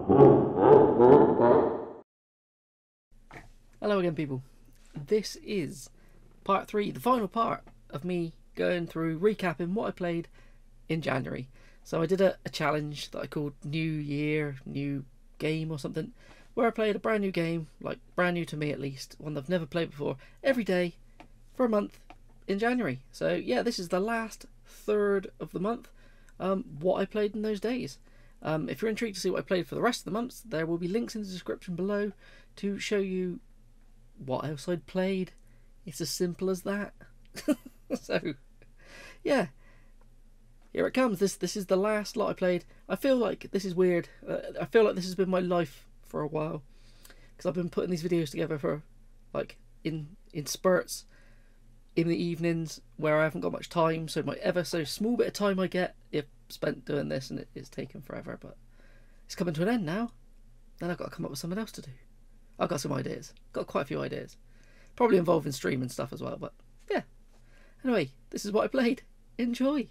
Hello again, people. This is part 3, the final part of me going through recapping what I played in January. So I did a challenge that I called New Year, New Game or something, where I played a brand new game, like brand new to me at least, one that I've never played before, every day for a month in January. So yeah, this is the last third of the month, what I played in those days. If you're intrigued to see what I played for the rest of the months, there will be links in the description below to show you what else I'd played. It's as simple as that. So yeah, here it comes. This is the last lot I played. I feel like this is weird. I feel like this has been my life for a while, because I've been putting these videos together for like in spurts in the evenings where I haven't got much time, so my ever so small bit of time I get is spent doing this, and it's taken forever, but it's coming to an end now. Then I've got to come up with something else to do. I've got some ideas. Got quite a few ideas. Probably involving streaming stuff as well, but yeah. Anyway, this is what I played. Enjoy!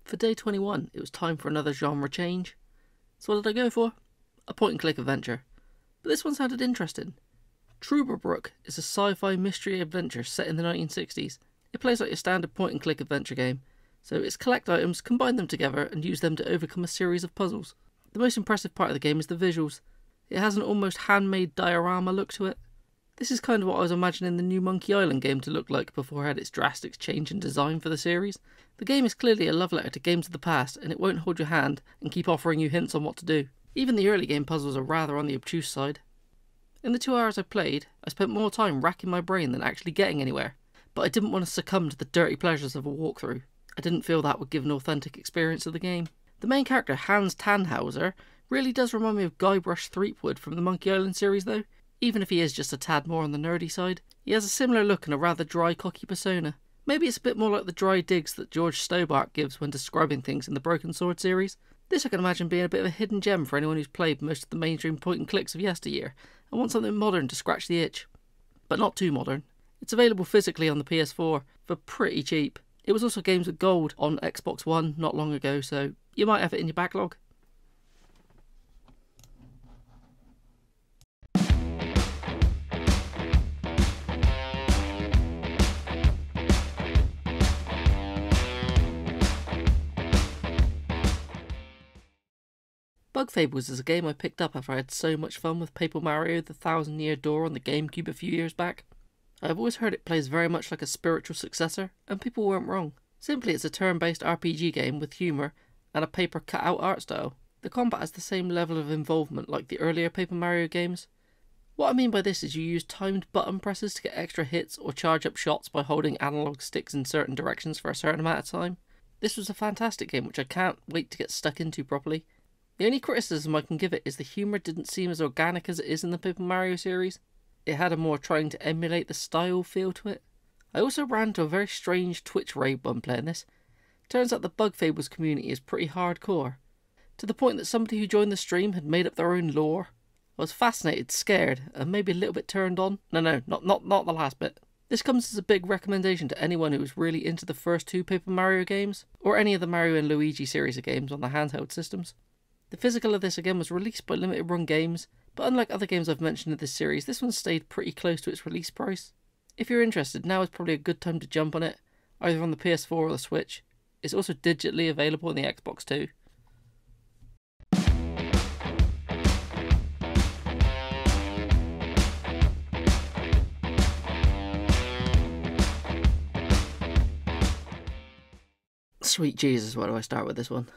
For day 21, it was time for another genre change. So what did I go for? A point-and-click adventure. But this one sounded interesting. Trüberbrook is a sci-fi mystery adventure set in the 1960s. It plays like your standard point-and-click adventure game, so it's collect items, combine them together, and use them to overcome a series of puzzles. The most impressive part of the game is the visuals. It has an almost handmade diorama look to it. This is kind of what I was imagining the new Monkey Island game to look like before it had its drastic change in design for the series. The game is clearly a love letter to games of the past, and it won't hold your hand and keep offering you hints on what to do. Even the early game puzzles are rather on the obtuse side. In the 2 hours I played, I spent more time racking my brain than actually getting anywhere, but I didn't want to succumb to the dirty pleasures of a walkthrough. I didn't feel that would give an authentic experience of the game. The main character, Hans Tannhauser, really does remind me of Guybrush Threepwood from the Monkey Island series though, even if he is just a tad more on the nerdy side. He has a similar look and a rather dry, cocky persona. Maybe it's a bit more like the dry digs that George Stobart gives when describing things in the Broken Sword series. This I can imagine being a bit of a hidden gem for anyone who's played most of the mainstream point-and-clicks of yesteryear and wants something modern to scratch the itch. But not too modern. It's available physically on the PS4 for pretty cheap. It was also Games with Gold on Xbox One not long ago, so you might have it in your backlog. Bug Fables is a game I picked up after I had so much fun with Paper Mario The Thousand Year Door on the GameCube a few years back. I've always heard it plays very much like a spiritual successor, and people weren't wrong. Simply, it's a turn-based RPG game with humour and a paper cut-out art style. The combat has the same level of involvement like the earlier Paper Mario games. What I mean by this is you use timed button presses to get extra hits or charge up shots by holding analog sticks in certain directions for a certain amount of time. This was a fantastic game which I can't wait to get stuck into properly. The only criticism I can give it is the humour didn't seem as organic as it is in the Paper Mario series. It had a more trying to emulate the style feel to it. I also ran into a very strange Twitch raid when playing this. Turns out the Bug Fables community is pretty hardcore, to the point that somebody who joined the stream had made up their own lore. I was fascinated, scared, and maybe a little bit turned on. No, not the last bit. This comes as a big recommendation to anyone who was really into the first 2 Paper Mario games, or any of the Mario and Luigi series of games on the handheld systems. The physical of this again was released by Limited Run Games, but unlike other games I've mentioned in this series, this one stayed pretty close to its release price. If you're interested, now is probably a good time to jump on it, either on the PS4 or the Switch. It's also digitally available on the Xbox too. Sweet Jesus, where do I start with this one?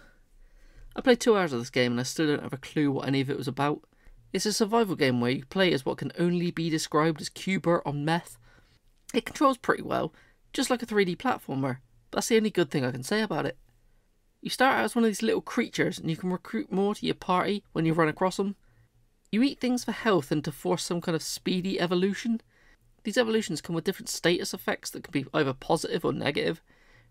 I played 2 hours of this game and I still don't have a clue what any of it was about. It's a survival game where you play as what can only be described as Q*bert on meth. It controls pretty well, just like a 3D platformer, but that's the only good thing I can say about it. You start out as one of these little creatures and you can recruit more to your party when you run across them. You eat things for health and to force some kind of speedy evolution. These evolutions come with different status effects that can be either positive or negative.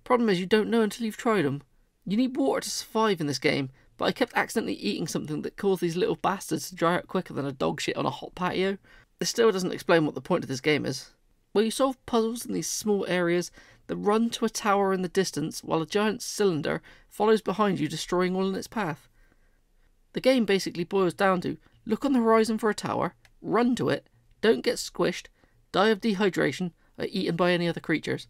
Problem is you don't know until you've tried them. You need water to survive in this game, but I kept accidentally eating something that caused these little bastards to dry out quicker than a dog shit on a hot patio. This still doesn't explain what the point of this game is. Well, you solve puzzles in these small areas, then run to a tower in the distance while a giant cylinder follows behind you, destroying all in its path. The game basically boils down to look on the horizon for a tower, run to it, don't get squished, die of dehydration, or eaten by any other creatures.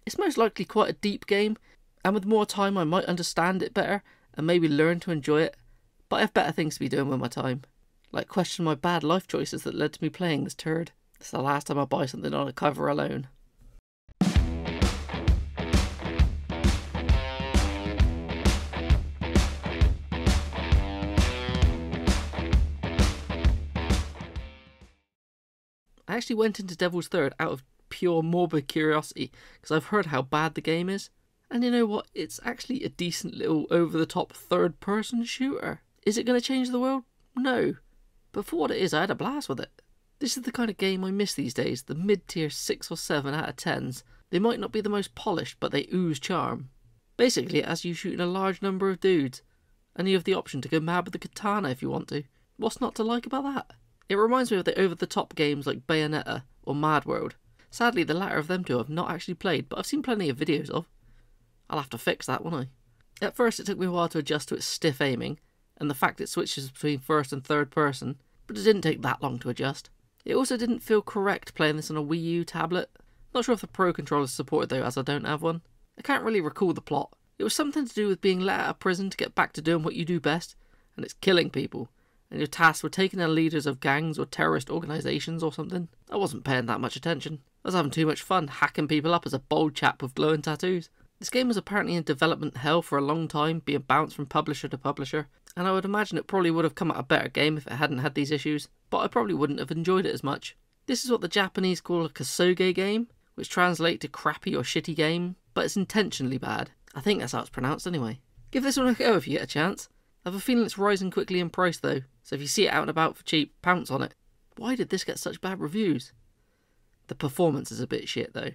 It's most likely quite a deep game, and with more time I might understand it better and maybe learn to enjoy it, but I have better things to be doing with my time. Like question my bad life choices that led to me playing this turd. It's the last time I buy something on a cover alone. I actually went into Devil's Third out of pure morbid curiosity because I've heard how bad the game is. And you know what? It's actually a decent little over-the-top third-person shooter. Is it going to change the world? No. But for what it is, I had a blast with it. This is the kind of game I miss these days, the mid-tier 6 or 7 out of 10s. They might not be the most polished, but they ooze charm. Basically, as you shooting a large number of dudes, and you have the option to go mad with the katana if you want to. What's not to like about that? It reminds me of the over-the-top games like Bayonetta or Mad World. Sadly, the latter of them two I've not actually played, but I've seen plenty of videos of. I'll have to fix that, won't I? At first it took me a while to adjust to its stiff aiming, and the fact it switches between first and third person, but it didn't take that long to adjust. It also didn't feel correct playing this on a Wii U tablet. Not sure if the Pro Controller is supported though, as I don't have one. I can't really recall the plot. It was something to do with being let out of prison to get back to doing what you do best, and it's killing people. And your tasks were taking down leaders of gangs or terrorist organisations or something. I wasn't paying that much attention. I was having too much fun hacking people up as a bold chap with glowing tattoos. This game was apparently in development hell for a long time, being bounced from publisher to publisher, and I would imagine it probably would have come out a better game if it hadn't had these issues, but I probably wouldn't have enjoyed it as much. This is what the Japanese call a kasoge game, which translates to crappy or shitty game, but it's intentionally bad. I think that's how it's pronounced anyway. Give this one a go if you get a chance. I have a feeling it's rising quickly in price though, so if you see it out and about for cheap, pounce on it. Why did this get such bad reviews? The performance is a bit shit though.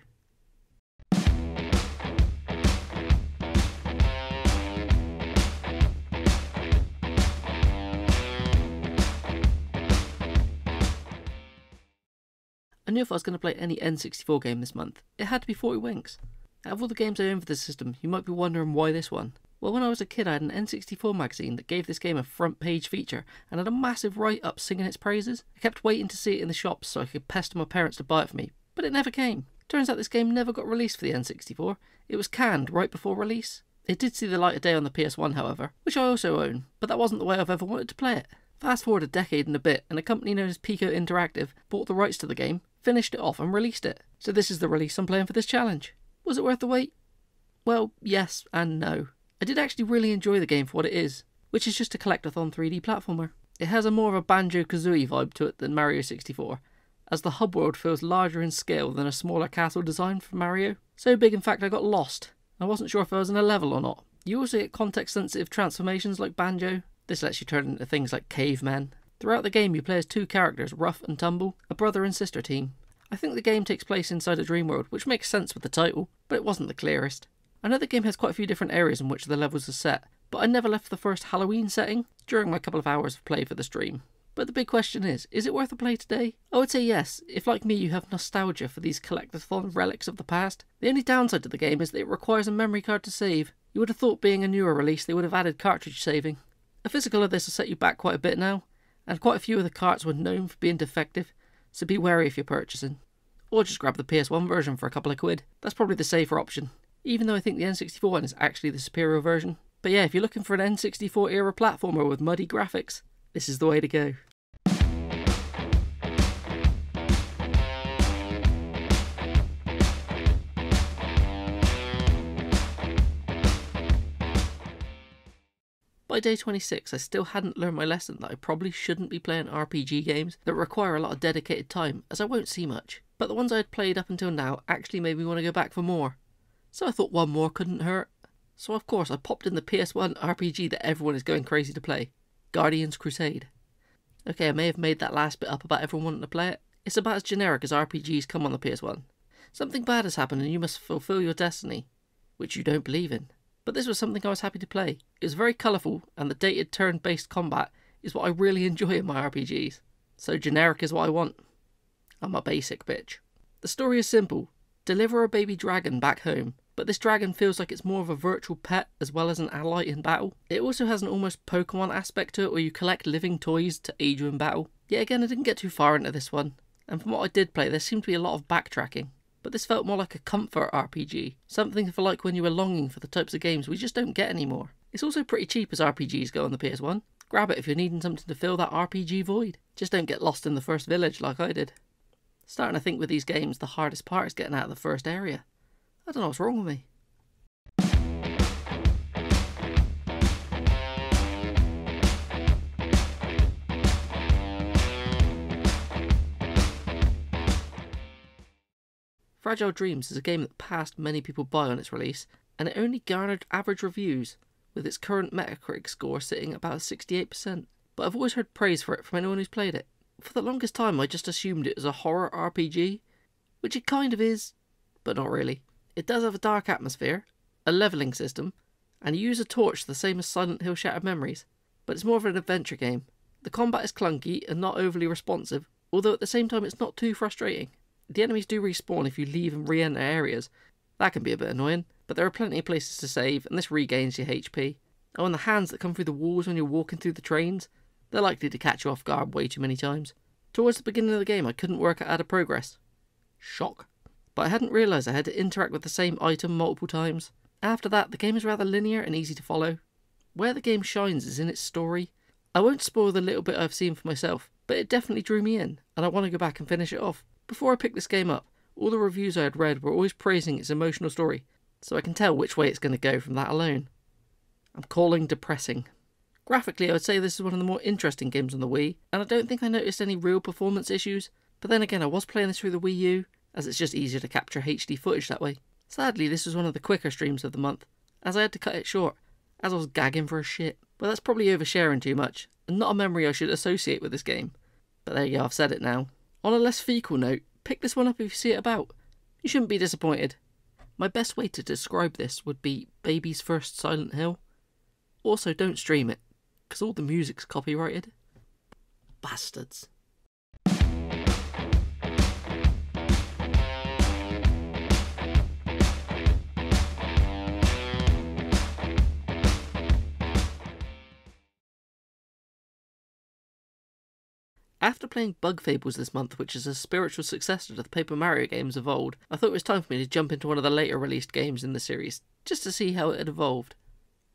I knew if I was going to play any N64 game this month, it had to be 40 Winks. Out of all the games I own for this system, you might be wondering why this one. Well, when I was a kid I had an N64 magazine that gave this game a front page feature and had a massive write-up singing its praises. I kept waiting to see it in the shops so I could pester my parents to buy it for me, but it never came. Turns out this game never got released for the N64. It was canned right before release. It did see the light of day on the PS1 however, which I also own, but that wasn't the way I've ever wanted to play it. Fast forward a decade and a bit, and a company known as Pico Interactive bought the rights to the game, finished it off and released it. So this is the release I'm playing for this challenge. Was it worth the wait? Well, yes and no. I did actually really enjoy the game for what it is, which is just a collectathon 3D platformer. It has a more of a Banjo-Kazooie vibe to it than Mario 64, as the hub world feels larger in scale than a smaller castle design for Mario. So big in fact I got lost. I wasn't sure if I was in a level or not. You also get context-sensitive transformations like Banjo. This lets you turn into things like cavemen. Throughout the game you play as two characters, Rough and Tumble, a brother and sister team. I think the game takes place inside a dream world, which makes sense with the title, but it wasn't the clearest. I know the game has quite a few different areas in which the levels are set, but I never left the first Halloween setting during my couple of hours of play for the stream. But the big question is it worth a play today? I would say yes, if like me you have nostalgia for these collectathon relics of the past. The only downside to the game is that it requires a memory card to save. You would have thought being a newer release they would have added cartridge saving. A physical of this will set you back quite a bit now, and quite a few of the carts were known for being defective, so be wary if you're purchasing. Or just grab the PS1 version for a couple of quid. That's probably the safer option, even though I think the N64 one is actually the superior version. But yeah, if you're looking for an N64 era platformer with muddy graphics, this is the way to go. By day 26 I still hadn't learned my lesson that I probably shouldn't be playing RPG games that require a lot of dedicated time, as I won't see much. But the ones I had played up until now actually made me want to go back for more. So I thought one more couldn't hurt. So of course I popped in the PS1 RPG that everyone is going crazy to play, Guardians Crusade. Okay, I may have made that last bit up about everyone wanting to play it. It's about as generic as RPGs come on the PS1. Something bad has happened and you must fulfill your destiny, which you don't believe in. But this was something I was happy to play. It was very colourful, and the dated turn-based combat is what I really enjoy in my RPGs. So generic is what I want. I'm a basic bitch. The story is simple. Deliver a baby dragon back home, but this dragon feels like it's more of a virtual pet as well as an ally in battle. It also has an almost Pokemon aspect to it where you collect living toys to aid you in battle. Yet again, I didn't get too far into this one, and from what I did play there seemed to be a lot of backtracking. But this felt more like a comfort RPG, something for like when you were longing for the types of games we just don't get anymore. It's also pretty cheap as RPGs go on the PS1. Grab it if you're needing something to fill that RPG void. Just don't get lost in the first village like I did. Starting to think with these games the hardest part is getting out of the first area. I don't know what's wrong with me. Fragile Dreams is a game that passed many people by on its release, and it only garnered average reviews, with its current Metacritic score sitting at about 68%. But I've always heard praise for it from anyone who's played it. For the longest time I just assumed it was a horror RPG, which it kind of is, but not really. It does have a dark atmosphere, a levelling system, and you use a torch the same as Silent Hill Shattered Memories, but it's more of an adventure game. The combat is clunky and not overly responsive, although at the same time it's not too frustrating. The enemies do respawn if you leave and re-enter areas. That can be a bit annoying, but there are plenty of places to save, and this regains your HP. Oh, and the hands that come through the walls when you're walking through the trains, they're likely to catch you off guard way too many times. Towards the beginning of the game I couldn't work out how to progress. Shock. But I hadn't realised I had to interact with the same item multiple times. After that, the game is rather linear and easy to follow. Where the game shines is in its story. I won't spoil the little bit I've seen for myself, but it definitely drew me in, and I want to go back and finish it off. Before I picked this game up, all the reviews I had read were always praising its emotional story, so I can tell which way it's going to go from that alone. I'm calling depressing. Graphically, I would say this is one of the more interesting games on the Wii, and I don't think I noticed any real performance issues, but then again I was playing this through the Wii U, as it's just easier to capture HD footage that way. Sadly, this was one of the quicker streams of the month, as I had to cut it short, as I was gagging for a shit. But that's probably oversharing too much, and not a memory I should associate with this game. But there you go, I've said it now. On a less fecal note, pick this one up if you see it about. You shouldn't be disappointed. My best way to describe this would be baby's first Silent Hill. Also, don't stream it, because all the music's copyrighted. Bastards. After playing Bug Fables this month, which is a spiritual successor to the Paper Mario games of old, I thought it was time for me to jump into one of the later released games in the series, just to see how it had evolved.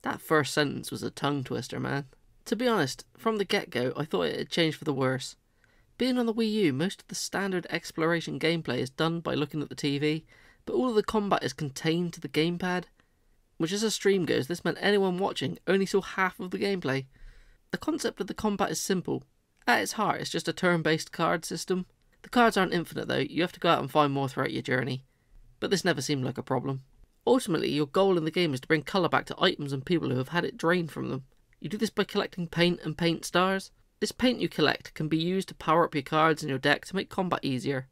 That first sentence was a tongue twister, man. To be honest, from the get-go, I thought it had changed for the worse. Being on the Wii U, most of the standard exploration gameplay is done by looking at the TV, but all of the combat is contained to the gamepad, which as a stream goes, this meant anyone watching only saw half of the gameplay. The concept of the combat is simple. At its heart, it's just a turn-based card system. The cards aren't infinite though, you have to go out and find more throughout your journey, but this never seemed like a problem. Ultimately, your goal in the game is to bring colour back to items and people who have had it drained from them. You do this by collecting paint and paint stars. This paint you collect can be used to power up your cards in your deck to make combat easier,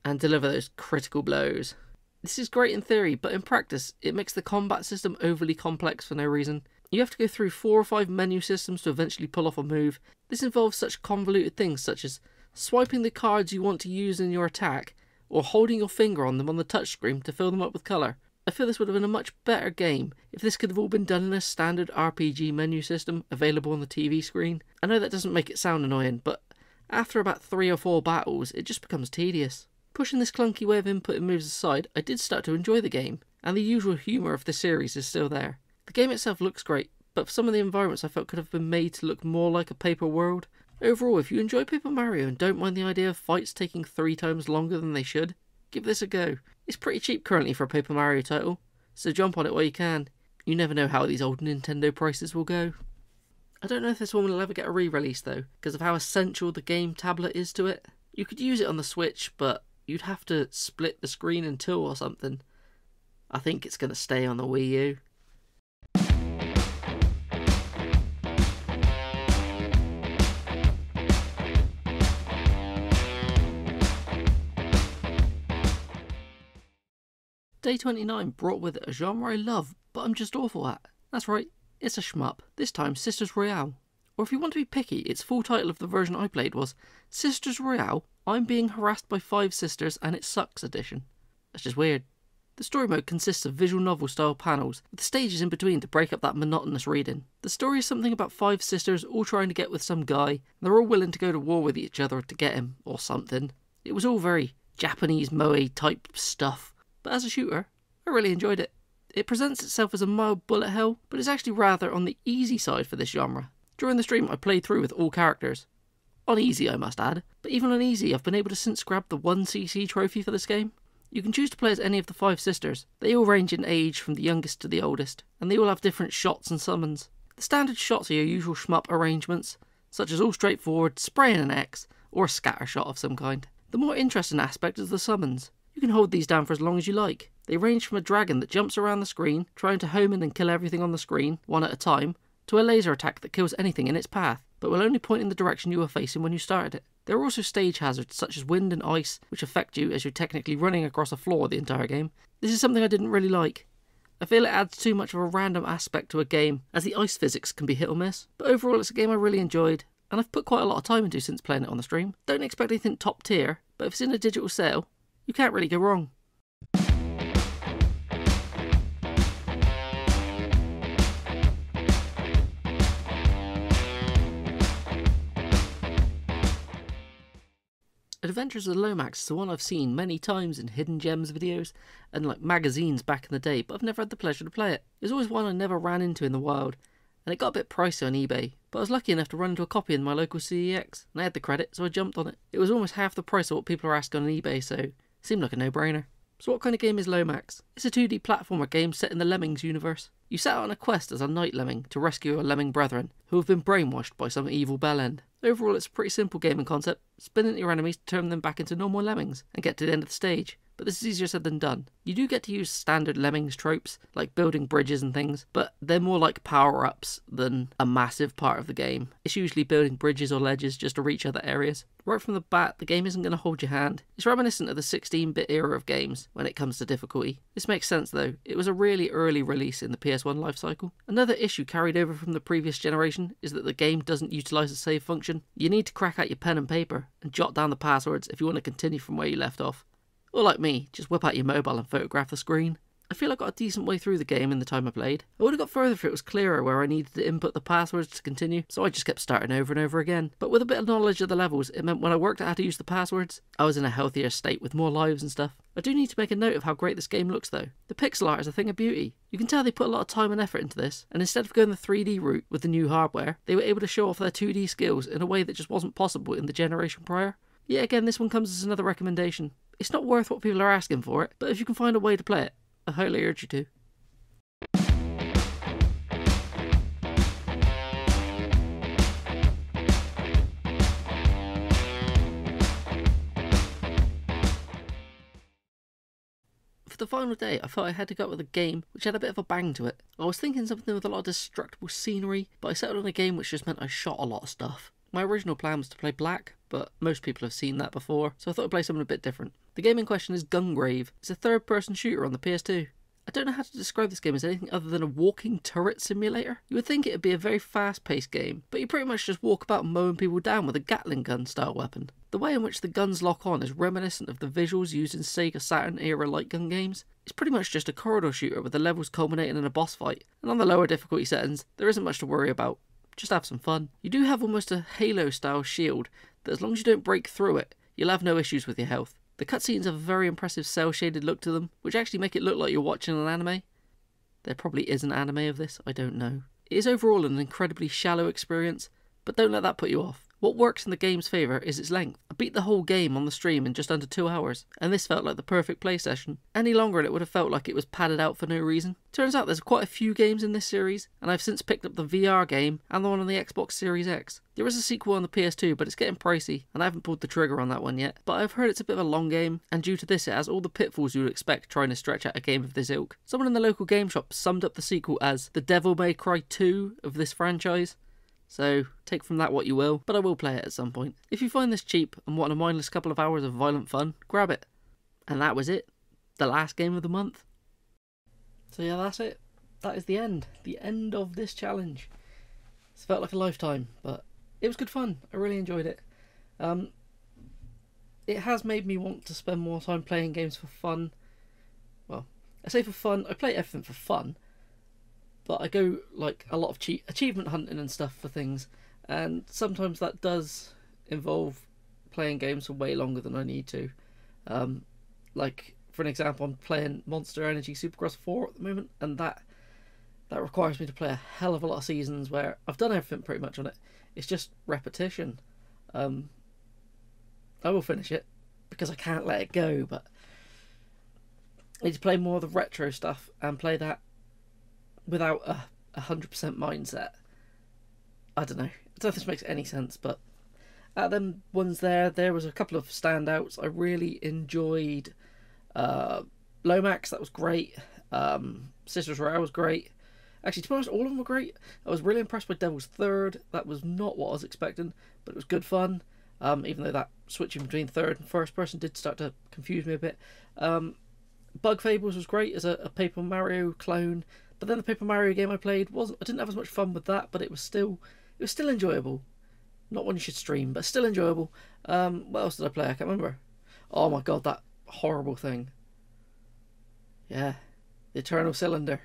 and deliver those critical blows. This is great in theory, but in practice, it makes the combat system overly complex for no reason. You have to go through 4 or 5 menu systems to eventually pull off a move. This involves such convoluted things such as swiping the cards you want to use in your attack, or holding your finger on them on the touchscreen to fill them up with colour. I feel this would have been a much better game if this could have all been done in a standard RPG menu system available on the TV screen. I know that doesn't make it sound annoying, but after about 3 or 4 battles, it just becomes tedious. Pushing this clunky way of inputting moves aside, I did start to enjoy the game, and the usual humour of the series is still there. The game itself looks great, but for some of the environments I felt could have been made to look more like a paper world. Overall, if you enjoy Paper Mario and don't mind the idea of fights taking 3 times longer than they should, give this a go. It's pretty cheap currently for a Paper Mario title, so jump on it while you can. You never know how these old Nintendo prices will go. I don't know if this one will ever get a re-release though, because of how essential the game tablet is to it. You could use it on the Switch, but you'd have to split the screen in 2 or something. I think it's going to stay on the Wii U. Day 29 brought with it a genre I love, but I'm just awful at. That's right, it's a shmup. This time Sisters Royale. Or if you want to be picky, its full title of the version I played was Sisters Royale, I'm Being Harassed by 5 Sisters and It Sucks Edition. That's just weird. The story mode consists of visual novel style panels, with stages in between to break up that monotonous reading. The story is something about 5 sisters all trying to get with some guy, and they're all willing to go to war with each other to get him, or something. It was all very Japanese moe type stuff, but as a shooter, I really enjoyed it. It presents itself as a mild bullet hell, but is actually rather on the easy side for this genre. During the stream I played through with all characters. On easy I must add, but even on easy I've been able to since grab the 1cc trophy for this game. You can choose to play as any of the 5 sisters. They all range in age from the youngest to the oldest, and they all have different shots and summons. The standard shots are your usual shmup arrangements, such as all straightforward, spraying an X, or a scatter shot of some kind. The more interesting aspect is the summons. You can hold these down for as long as you like. They range from a dragon that jumps around the screen, trying to home in and kill everything on the screen, one at a time, to a laser attack that kills anything in its path, but will only point in the direction you were facing when you started it. There are also stage hazards such as wind and ice, which affect you as you're technically running across a floor the entire game. This is something I didn't really like. I feel it adds too much of a random aspect to a game, as the ice physics can be hit or miss, but overall it's a game I really enjoyed, and I've put quite a lot of time into since playing it on the stream. Don't expect anything top tier, but if it's in a digital sale, you can't really go wrong. Adventures of Lomax is the one I've seen many times in Hidden Gems videos and like magazines back in the day, but I've never had the pleasure to play it. It was always one I never ran into in the wild, and it got a bit pricey on eBay, but I was lucky enough to run into a copy in my local CEX, and I had the credit, so I jumped on it. It was almost half the price of what people are asking on eBay, so it seemed like a no-brainer. So what kind of game is Lomax? It's a 2D platformer game set in the Lemmings universe. You set out on a quest as a night lemming to rescue your lemming brethren, who have been brainwashed by some evil bellend. Overall it's a pretty simple gaming concept, spin into your enemies to turn them back into normal lemmings, and get to the end of the stage. But this is easier said than done. You do get to use standard Lemmings tropes, like building bridges and things, but they're more like power-ups than a massive part of the game. It's usually building bridges or ledges just to reach other areas. Right from the bat, the game isn't going to hold your hand. It's reminiscent of the 16-bit era of games when it comes to difficulty. This makes sense though, it was a really early release in the PS1 lifecycle. Another issue carried over from the previous generation is that the game doesn't utilise a save function. You need to crack out your pen and paper and jot down the passwords if you want to continue from where you left off. Or like me, just whip out your mobile and photograph the screen. I feel I got a decent way through the game in the time I played. I would have got further if it was clearer where I needed to input the passwords to continue, so I just kept starting over and over again. But with a bit of knowledge of the levels, it meant when I worked out how to use the passwords, I was in a healthier state with more lives and stuff. I do need to make a note of how great this game looks though. The pixel art is a thing of beauty. You can tell they put a lot of time and effort into this, and instead of going the 3D route with the new hardware, they were able to show off their 2D skills in a way that just wasn't possible in the generation prior. Yet again, this one comes as another recommendation. It's not worth what people are asking for it, but if you can find a way to play it, I highly urge you to. For the final day, I thought I had to go with a game which had a bit of a bang to it. I was thinking something with a lot of destructible scenery, but I settled on a game which just meant I shot a lot of stuff. My original plan was to play Black, but most people have seen that before, so I thought I'd play something a bit different. The game in question is Gungrave. It's a third-person shooter on the PS2. I don't know how to describe this game as anything other than a walking turret simulator. You would think it would be a very fast-paced game, but you pretty much just walk about mowing people down with a Gatling gun style weapon. The way in which the guns lock on is reminiscent of the visuals used in Sega Saturn era light gun games. It's pretty much just a corridor shooter with the levels culminating in a boss fight, and on the lower difficulty settings, there isn't much to worry about. Just have some fun. You do have almost a Halo style shield that as long as you don't break through it, you'll have no issues with your health. The cutscenes have a very impressive cel-shaded look to them, which actually make it look like you're watching an anime. There probably is an anime of this, I don't know. It is overall an incredibly shallow experience, but don't let that put you off. What works in the game's favour is its length. I beat the whole game on the stream in just under 2 hours, and this felt like the perfect play session. Any longer and it would have felt like it was padded out for no reason. Turns out there's quite a few games in this series, and I've since picked up the VR game and the one on the Xbox Series X. There is a sequel on the PS2, but it's getting pricey, and I haven't pulled the trigger on that one yet. But I've heard it's a bit of a long game, and due to this it has all the pitfalls you would expect trying to stretch out a game of this ilk. Someone in the local game shop summed up the sequel as the Devil May Cry 2 of this franchise. So, take from that what you will, but I will play it at some point. If you find this cheap and want a mindless couple of hours of violent fun, grab it. And that was it. The last game of the month. So yeah, that's it. That is the end. The end of this challenge. It's felt like a lifetime, but it was good fun. I really enjoyed it. It has made me want to spend more time playing games for fun. Well, I say for fun, I play everything for fun, but I go like a lot of achievement hunting and stuff for things, and sometimes that does involve playing games for way longer than I need to. Like, for an example, I'm playing Monster Energy Supercross 4 at the moment, and that requires me to play a hell of a lot of seasons where I've done everything pretty much on it. It's just repetition. I will finish it because I can't let it go, but I need to play more of the retro stuff and play that without a 100% mindset. I don't know. I don't know if this makes any sense, but out of them ones there was a couple of standouts. I really enjoyed Lomax, that was great. Sisters Row was great. Actually, to be honest, all of them were great. I was really impressed by Devil's Third. That was not what I was expecting, but it was good fun. Even though that switching between third and first person did start to confuse me a bit. Bug Fables was great as a Paper Mario clone, but then the Paper Mario game I played I didn't have as much fun with that, but it was still enjoyable. Not one you should stream, but still enjoyable. What else did I play? I can't remember. Oh my god, that horrible thing. Yeah, the Eternal Cylinder.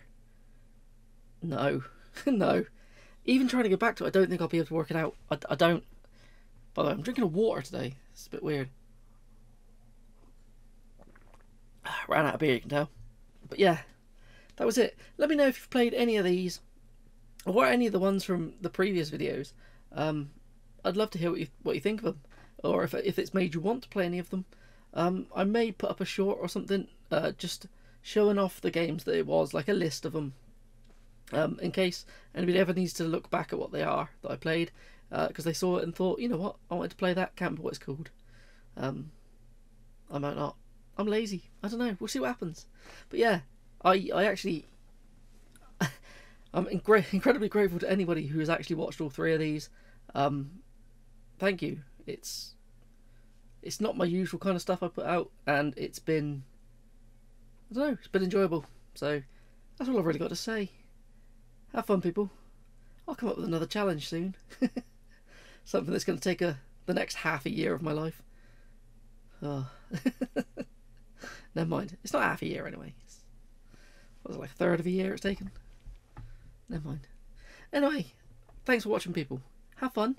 No, no. Even trying to go back to it, I don't think I'll be able to work it out. I don't. By the way, I'm drinking water today. It's a bit weird. Ran out of beer, you can tell. But yeah, that was it. Let me know if you've played any of these, or any of the ones from the previous videos. I'd love to hear what you think of them, or if it's made you want to play any of them. I may put up a short or something, just showing off the games that it was, like a list of them, in case anybody ever needs to look back at what they are that I played, because they saw it and thought, you know what, I wanted to play that, can't remember what it's called. I might not. I'm lazy. I don't know. We'll see what happens. But yeah, I actually, I'm incredibly grateful to anybody who has actually watched all three of these. Thank you. It's not my usual kind of stuff I put out, and it's been, I don't know, it's been enjoyable. So that's all I've really got to say. Have fun, people. I'll come up with another challenge soon. Something that's going to take the next half a year of my life. Oh. Never mind. It's not half a year anyway. What was it, like a third of a year it's taken? Never mind. Anyway, thanks for watching, people. Have fun.